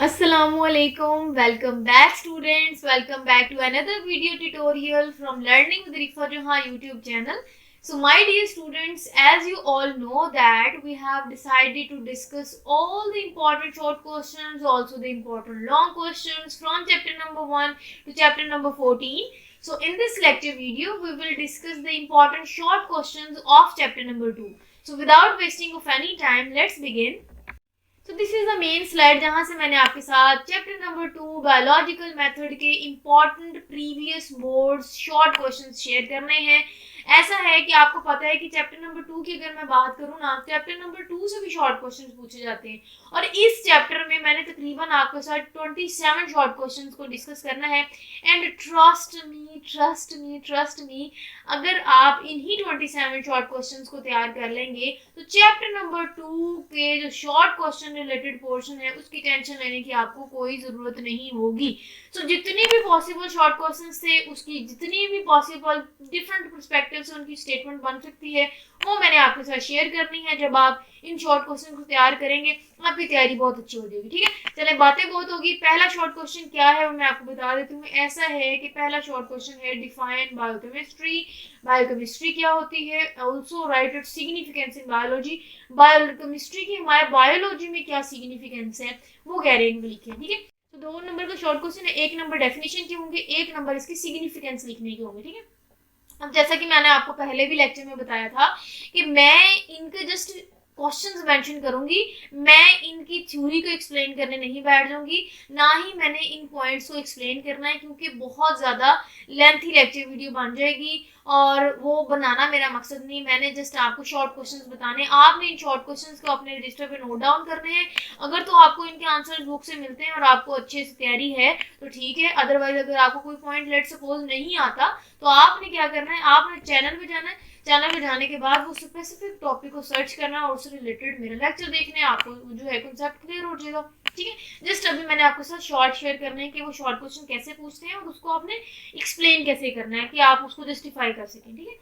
Assalamualaikum. Welcome back students. Welcome back to another video tutorial from Learning with Rifa Jahan YouTube channel. So my dear students, as you all know that we have decided to discuss all the important short questions, also the important long questions from chapter number 1 to chapter number 14. So in this lecture video, we will discuss the important short questions of chapter number 2. So without wasting of any time, let's begin. तो this is the main slide जहां से मैंने आपके साथ chapter number 2 biological method के important previous boards short questions share करने हैं। ऐसा है कि आपको पता है कि चैप्टर नंबर 2 की अगर मैं बात करूं ना, चैप्टर नंबर 2 से भी शॉर्ट क्वेश्चंस पूछे जाते हैं और इस चैप्टर में मैंने तकरीबन आपके साथ 27 शॉर्ट क्वेश्चंस को डिस्कस करना है। एंड ट्रस्ट मी अगर आप इन्हीं 27 शॉर्ट क्वेश्चंस को तैयार कर लेंगे तो चैप्टर नंबर 2 के जो शॉर्ट क्वेश्चन रिलेटेड पोर्शन है उसकी टेंशन लेने की आपको कोई ज़रूरत नहीं होगी। सो जितनी भी पॉसिबल शॉर्ट क्वेश्चंस थे उसकी जितनी भी पॉसिबल डिफरेंट पर्सपेक्टिव से उनकी स्टेटमेंट बन सकती है वो मैंने आपके साथ शेयर करनी है। जब आप इन शॉर्ट क्वेश्चन को तैयार करेंगे आपकी तैयारी बहुत अच्छी हो जाएगी। ठीक है, चले बातें बहुत होगी। पहला शॉर्ट क्वेश्चन क्या है वो मैं आपको बता देती हूँ। ऐसा है कि पहला शॉर्ट क्वेश्चन है डिफाइन बायोकेमिस्ट्री। बायोकेमिस्ट्री क्या होती है, also right its significance in biology. Biochemistry की हमारे बायोलॉजी में क्या सिग्निफिकेंस है वो कह रहे हैं लिखे। ठीक है, तो 2 नंबर का शॉर्ट क्वेश्चन है, 1 नंबर डेफिनेशन के होंगे, 1 नंबर इसकी सिग्निफिकेंस लिखने के होंगे। ठीक है, अब जैसा कि मैंने आपको पहले भी लेक्चर में बताया था कि मैं इनके जस्ट क्वेश्चंस मेंशन करूंगी, मैं इनकी थ्योरी को एक्सप्लेन करने नहीं बैठ जाऊंगी, ना ही मैंने इन पॉइंट्स को एक्सप्लेन करना है क्योंकि बहुत ज़्यादा लेंथी लेक्चर वीडियो बन जाएगी और वो बनाना मेरा मकसद नहीं। मैंने जस्ट आपको शॉर्ट क्वेश्चंस बताने, आपने इन शॉर्ट क्वेश्चंस को अपने रजिस्टर पे नोट डाउन करने हैं। अगर तो आपको इनके आंसर बुक से मिलते हैं और आपको अच्छे से तैयारी है तो ठीक है, अदरवाइज अगर आपको कोई पॉइंट लेट सपोज नहीं आता तो आपने क्या करना है, आपने चैनल पे जाना है, चैनल पे जाने के बाद वो स्पेसिफिक टॉपिक को सर्च करना और उससे रिलेटेड मेरा लेक्चर देखने, आपको जो है कॉन्सेप्ट क्लियर हो जाएगा। ठीक है, जस्ट अभी मैंने आपके साथ शॉर्ट शेयर करने हैं कि वो शॉर्ट क्वेश्चन कैसे पूछते हैं और उसको आपने एक्सप्लेन कैसे करना है कि आप उसको जस्टिफाई कर सकें। ठीक है,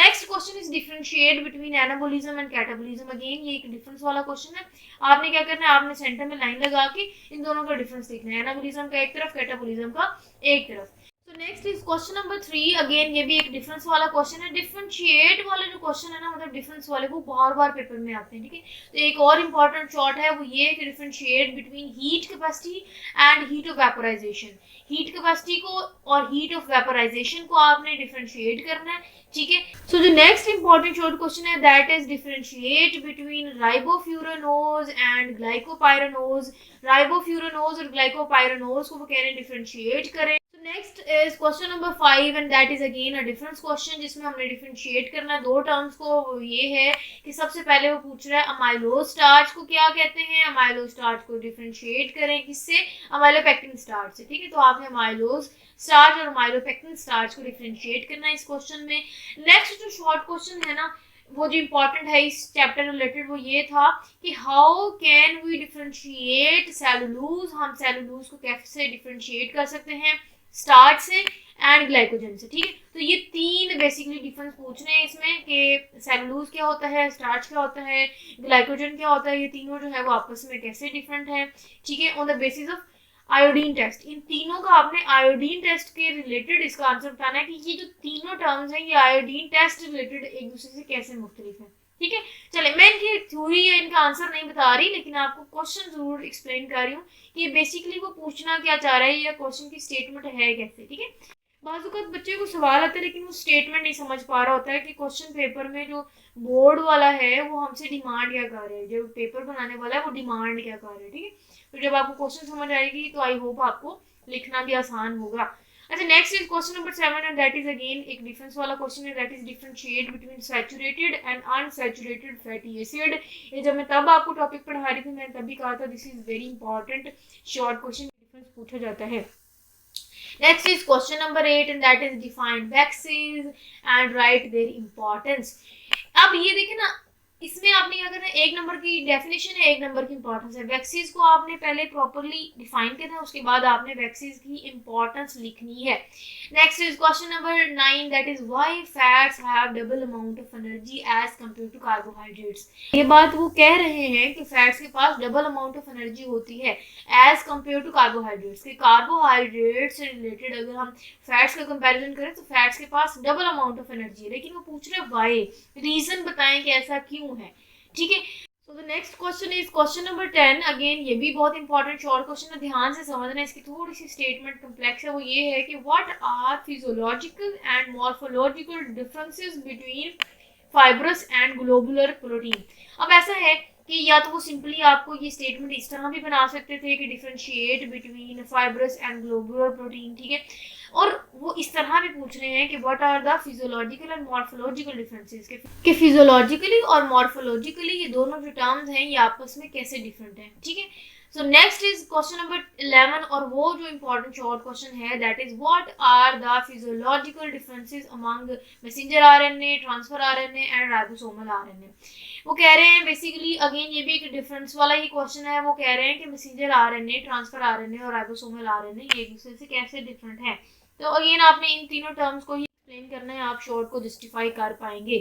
next question is differentiate between anabolism and catabolism. Again ये एक डिफरेंस वाला क्वेश्चन है। आपने क्या करना है, आपने सेंटर में लाइन लगा के इन दोनों का डिफरेंस देखना है, एनाबोलिज्म का एक तरफ, कैटाबोलिज्म का एक तरफ। तो next is question number 3। Again ये भी एक डिफरेंस वाला क्वेश्चन है। डिफरेंशिएट वाला जो क्वेश्चन है ना, मतलब डिफरेंस वाले वो बार बार पेपर में आते हैं। ठीक है, तो एक और इम्पॉर्टेंट शॉर्ट है वो ये कि differentiate between heat capacity and heat of vaporisation. Heat capacity को और हीट ऑफ वेपोराइजेशन को आपने डिफरेंशिएट करना है। ठीक है, सो जो नेक्स्ट इंपॉर्टेंट शॉर्ट क्वेश्चन है that is differentiate between ribofuranose and glycopyranose. Ribofuranose और ग्लाइकोपाइरानोज को वो कह रहे हैं डिफरेंशिएट करें। Next is question number 5 and that is again a difference question जिसमें हमने डिफरेंशिएट करना है 2 टर्म्स को। ये है कि सबसे पहले वो पूछ रहा है अमाइलोज स्टार्च को क्या कहते हैं, अमाइलोज स्टार्च को डिफरेंशिएट करें किससे, अमाइलोपेक्टिन स्टार्च से। ठीक है, तो आपने अमाइलोज स्टार्च और अमाइलोपेक्टिन स्टार्च को डिफरेंशिएट करना है इस क्वेश्चन में। नेक्स्ट जो शॉर्ट क्वेश्चन है ना वो जो इम्पोर्टेंट है इस चैप्टर रिलेटेड वो ये था कि how can we differentiate cellulose. हम सेलुलोज को कैसे डिफरेंशिएट कर सकते हैं स्टार्च से एंड ग्लाइकोजन से। ठीक है, तो ये 3 बेसिकली डिफरेंस पूछ रहे हैं इसमें कि सेलुलोज क्या होता है, स्टार्च क्या होता है, ग्लाइकोजन क्या होता है, ये तीनों जो है वो आपस में कैसे डिफरेंट है। ठीक है, on the basis of iodine test. इन तीनों का आपने आयोडीन टेस्ट के रिलेटेड इसका आंसर बताना है कि ये जो तीनों टर्म्स हैं ये आयोडीन टेस्ट रिलेटेड एक दूसरे से कैसे मुख्तलिफ है। ठीक है, चले मैं इनकी थ्योरी या इनका आंसर नहीं बता रही लेकिन आपको क्वेश्चन जरूर एक्सप्लेन कर रही हूँ कि बेसिकली वो पूछना क्या चाह रहा है या क्वेश्चन की स्टेटमेंट है कैसे। ठीक है, बाज़ बच्चे को सवाल आता है लेकिन वो स्टेटमेंट नहीं समझ पा रहा होता है कि क्वेश्चन पेपर में जो बोर्ड वाला है वो हमसे डिमांड क्या कर रहा है, जो पेपर बनाने वाला है वो डिमांड क्या कर रहा है। ठीक है, तो जब आपको क्वेश्चन समझ आएगी तो आई होप आपको लिखना भी आसान होगा। अच्छा, next is question number 7 and that is again एक डिफरेंस वाला क्वेश्चन है that is differentiate between saturated and unsaturated fatty acid. ये जब मैं तब आपको टॉपिक पढ़ा रही थी मैंने तभी कहा था this is very important short question, difference पूछा जाता है। Next is question number 8 and that is define vaccines and write their importance. अब ये देखें ना, इसमें आपने क्या करना है, 1 नंबर की डेफिनेशन है, 1 नंबर की इंपॉर्टेंस है। वैक्सीज को आपने पहले प्रॉपर्ली डिफाइन करना है, उसके बाद आपने वैक्सीज की इंपॉर्टेंस लिखनी है। Next is question number 9 that is why fats have double amount of energy as compare to carbohydrates. ये बात वो कह रहे हैं कि फैट्स के पास डबल अमाउंट ऑफ एनर्जी होती है एज कंपेयर टू कार्बोहाइड्रेट्स। कि कार्बोहाइड्रेट से रिलेटेड अगर हम फैट्स का कंपैरिजन करें तो फैट्स के पास डबल अमाउंट ऑफ एनर्जी है, लेकिन वो पूछ रहे हैं व्हाई, रीजन बताएं कि ऐसा क्यों है। ठीक है, so the next question is question number 10। Again ये भी बहुत इंपॉर्टेंट शॉर्ट क्वेश्चन है, ध्यान से समझना है, इसकी थोड़ी सी स्टेटमेंट कम्प्लेक्स है। वो ये है कि what are physiological and morphological differences between fibrous and globular protein. अब ऐसा है कि या तो वो सिंपली आपको ये स्टेटमेंट इस तरह भी बना सकते थे कि differentiate between fibrous and globular protein, ठीक है, और वो इस तरह भी पूछ रहे हैं कि what are the physiological and morphological differences, कि फिजियोलॉजिकली और मॉर्फोलॉजिकली ये दोनों जो टर्म्स हैं ये आपस में कैसे डिफरेंट हैं। ठीक है, so next is question number 11, और वो जो इंपॉर्टेंट शॉर्ट क्वेश्चन है that is what are the physiological differences among messenger RNA, transfer RNA and ribosomal RNA. वो कह रहे हैं बेसिकली, अगेन ये भी एक डिफरेंस वाला ही क्वेश्चन है। वो कह रहे हैं कि मैसेंजर आरएनए, ट्रांसफर आरएनए और राइबोसोमल आरएनए ये एक दूसरे से कैसे डिफरेंट है। तो अगेन आपने इन तीनों टर्म्स को ही एक्सप्लेन करना है, आप शॉर्ट को जस्टिफाई कर पाएंगे।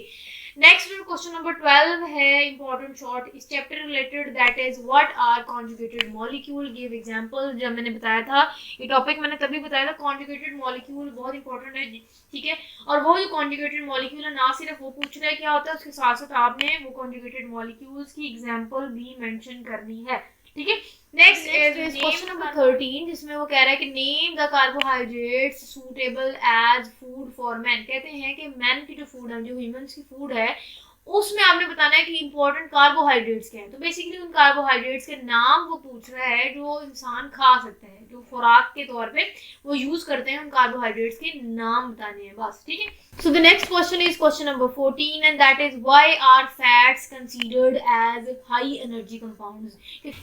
नेक्स्ट क्वेश्चन नंबर 12 है इंपॉर्टेंट शॉर्ट इस chapter related that is what are conjugated molecule, give example. जब मैंने बताया था ये टॉपिक, मैंने तभी बताया था कॉन्जुगेटेड मॉलिक्यूल बहुत इंपॉर्टेंट है, ठीक है, और वो जो कॉन्जुगेटेड मॉलिक्यूल है ना सिर्फ वो पूछ रहा है क्या होता है, उसके साथ साथ आपने वो कॉन्जुगेटेड मॉलिक्यूल्स की एग्जांपल भी मेंशन करनी है। ठीक है, नेक्स्ट इज क्वेश्चन नंबर 13 जिसमें वो कह रहा है कि name the carbohydrates suitable as food for man. कहते हैं कि मैन की जो फूड है, जो ह्यूमंस की फूड है, उसमें आपने बताना है कि इंपॉर्टेंट कार्बोहाइड्रेट्स क्या है। तो बेसिकली उन कार्बोहाइड्रेट्स के नाम वो पूछ रहा है जो इंसान खा सकता है, जो खुराक के तौर पे वो यूज करते हैं, उन कार्बोहाइड्रेट्स के नाम बताने हैं बस। ठीक है, so the next question is question number 14 and that is why are fats considered as high energy compounds।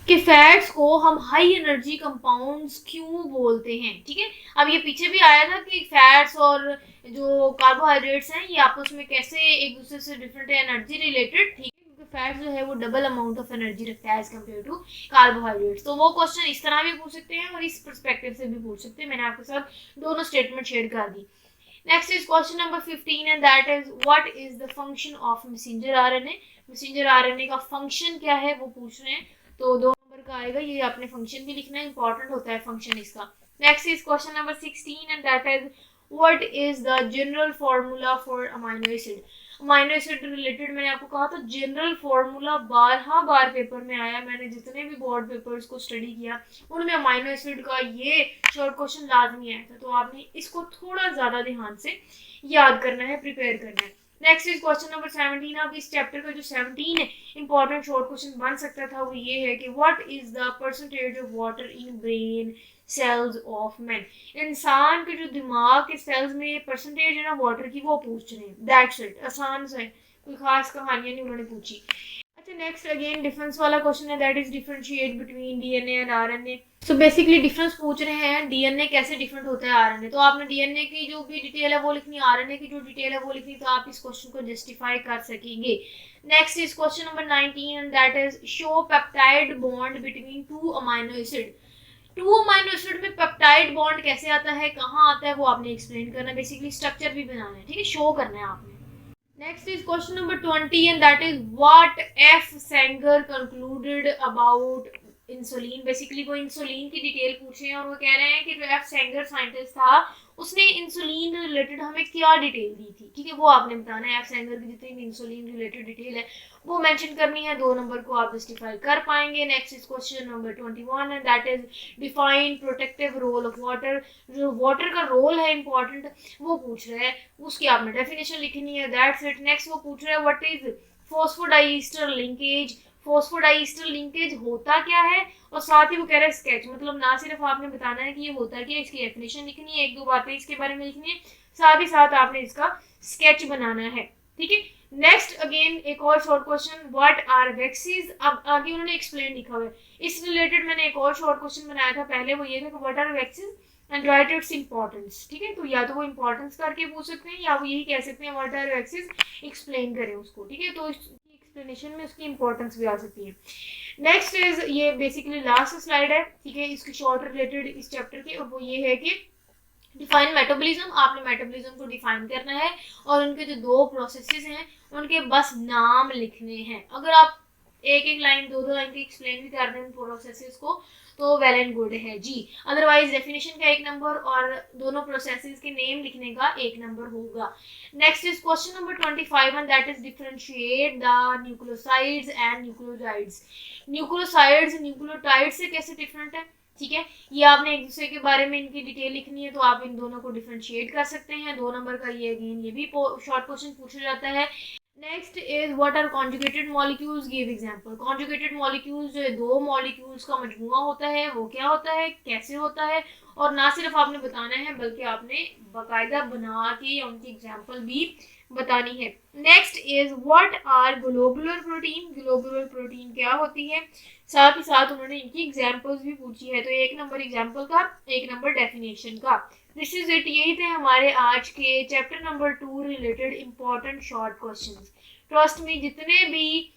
कि फैट्स को हम हाई एनर्जी कंपाउंड्स क्यों बोलते हैं। ठीक है, अब ये पीछे भी आया था कि फैट्स और जो कार्बोहाइड्रेट्स हैं ये आपस में कैसे एक दूसरे से डिफरेंट है एनर्जी रिलेटेड। ठीक है, क्योंकि फैट जो है वो डबल अमाउंट ऑफ एनर्जी रखता है एज कम्पेयर टू कार्बोहाइड्रेट्स। तो वो क्वेश्चन इस तरह भी पूछ सकते हैं और इस पर्सपेक्टिव से भी पूछ सकते हैं। मैंने आपके साथ दोनों स्टेटमेंट शेयर कर दी। Next is question number 15 and that is what is the function of messenger RNA। messenger RNA का function क्या है वो पूछ रहे हैं, तो 2 नंबर का आएगा, ये आपने function भी लिखना है, important होता है function इसका। Next is question number 16 and that is what is the general formula for amino acid। Amino acid related मैंने आपको कहा था जनरल फॉर्मूला 12 बार पेपर में आया। मैंने जितने भी बोर्ड पेपर्स को स्टडी किया उनमें अमाइनो एसिड का ये शॉर्ट क्वेश्चन लाजमी आया था, तो आपने इसको थोड़ा ज़्यादा ध्यान से याद करना है, प्रिपेयर करना है। Next is question number 17। अब इस चैप्टर का जो 17 है इंपॉर्टेंट शॉर्ट क्वेश्चन बन सकता था वो ये है कि what is the percentage of water in brain cells of man. इंसान के जो दिमाग के सेल्स में परसेंटेज है ना वाटर की, वो पूछ रहे हैं। दैट्स इट, आसान सा है, कोई खास कहानियां नहीं उन्होंने पूछी। अच्छा, नेक्स्ट अगेन डिफरेंस वाला क्वेश्चन है that is differentiate between DNA and RNA. So basically difference पूछ रहे हैं डीएनए कैसे डिफरेंट होता है आरएनए। तो आपने डीएनए की जो भी डिटेल है वो लिखनी, आरएनए की जो डिटेल है वो लिखनी, तो आप इस क्वेश्चन को जस्टिफाई कर सकेंगे। Next is question number 19 and that is show peptide bond between 2 amino acid. 2 amino acid में पेप्टाइड बॉन्ड कैसे आता है, कहाँ आता है, वो आपने एक्सप्लेन करना है, बेसिकली स्ट्रक्चर भी बनाना है। ठीक है, शो करना है आपने। Next is question number 20 and that is what F Sengar concluded about insulin. Basically वो इंसुलिन की डिटेल पूछे हैं और वो कह रहे हैं कि जो एफ सेंगर साइंटिस्ट था उसने इंसुलिन रिलेटेड हमें क्या डिटेल दी थी। ठीक है, वो आपने बताना है। एफ सेंगर की जितनी भी इंसुलिन रिलेटेड डिटेल है वो मेंशन करनी है, 2 नंबर को आप जस्टिफाई कर पाएंगे। Next is question number 21 and that is define protective role of water. जो वाटर का रोल है इंपॉर्टेंट वो पूछ रहा है, उसकी आपने डेफिनेशन लिखनी है। That's it. नेक्स्ट वो पूछ रहा है what is phosphodiester linkage. Phosphodiester linkage होता क्या है, और साथ ही वो कह रहा है स्केच, मतलब ना सिर्फ आपने बताना है कि ये होता है क्या, इसकी डेफिनेशन लिखनी है, 1-2 बातें इसके बारे में लिखनी है, साथ ही साथ आपने इसका स्केच बनाना है। ठीक है, नेक्स्ट अगेन एक और short question what are waxes. अब आगे उन्होंने एक्सप्लेन लिखा हुआ है, इस रिलेटेड मैंने एक और शॉर्ट क्वेश्चन बनाया था पहले, वो ये था कि what are waxes and write its importance. ठीक है, तो या तो वो इंपॉर्टेंस करके पूछ सकते हैं या वो यही कह सकते हैं व्हाट आर वैक्सीज, एक्सप्लेन करें उसको। ठीक है, तो एक्सप्लेनेशन में उसकी इंपॉर्टेंस भी आ सकती है। नेक्स्ट इज, ये बेसिकली लास्ट स्लाइड है, ठीक है, इसकी शॉर्ट रिलेटेड इस चैप्टर के, और वो ये है कि डिफाइन मेटाबॉलिज्म। आपने मेटाबॉलिज्म को डिफाइन करना है और उनके जो दो प्रोसेसेस हैं उनके बस नाम लिखने हैं। अगर आप एक एक लाइन दो दो लाइन की एक्सप्लेन भी कर दें उन प्रोसेसेस को तो वेल एंड गुड है जी। अदरवाइज डेफिनेशन का 1 नंबर और दोनों प्रोसेसेस के नेम लिखने का 1 नंबर होगा। Next is question number 25 and that is differentiate the nucleosides and nucleotides. Nucleosides nucleotide से कैसे डिफरेंट है, ठीक है, ये आपने एक दूसरे के बारे में इनकी डिटेल लिखनी है तो आप इन दोनों को डिफरेंशिएट कर सकते हैं। 2 नंबर का ये अगेन ये भी शॉर्ट क्वेश्चन पूछा जाता है। Next is what are conjugated molecules, give example. Conjugated molecules जो है दो मॉलिक्यूल्स का मजमुआ होता है, वो क्या होता है, कैसे होता है, और ना सिर्फ आपने बताना है बल्कि आपने बाकायदा बना के या उनकी एग्जांपल भी बतानी है। Next is what are globular protein, globular protein क्या होती है, साथ ही साथ उन्होंने इनकी एग्जांपल्स भी पूछी है। तो 1 नंबर एग्जांपल का, 1 नंबर डेफिनेशन का। दिस इज इट, यही थे हमारे आज के chapter number 2 related important short questions. Trust में जितने भी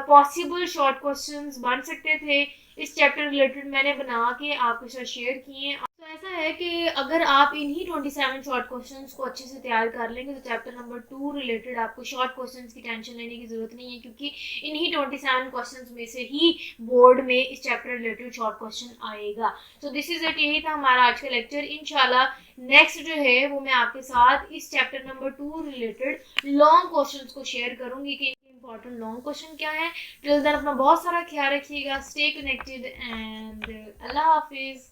पॉसिबल शॉर्ट क्वेश्चंस बन सकते थे इस चैप्टर रिलेटेड मैंने बना के आपके साथ शेयर किए। तो ऐसा है कि अगर आप इन्हीं 27 शॉर्ट क्वेश्चंस को अच्छे से तैयार कर लेंगे तो चैप्टर नंबर 2 रिलेटेड आपको शॉर्ट क्वेश्चंस की टेंशन लेने की जरूरत नहीं है, क्योंकि इन्हीं 27 क्वेश्चंस में से ही बोर्ड में इस चैप्टर रिलेटेड शॉर्ट क्वेश्चन आएगा। सो दिस इज इट, यही था हमारा आज का लेक्चर। इंशाल्लाह नेक्स्ट जो है वो मैं आपके साथ इस chapter number 2 related long questions को शेयर करूंगी कि इंपॉर्टेंट लॉन्ग क्वेश्चन क्या है। टिल देन अपना बहुत सारा ख्याल रखिएगा, stay connected and Allah Hafiz.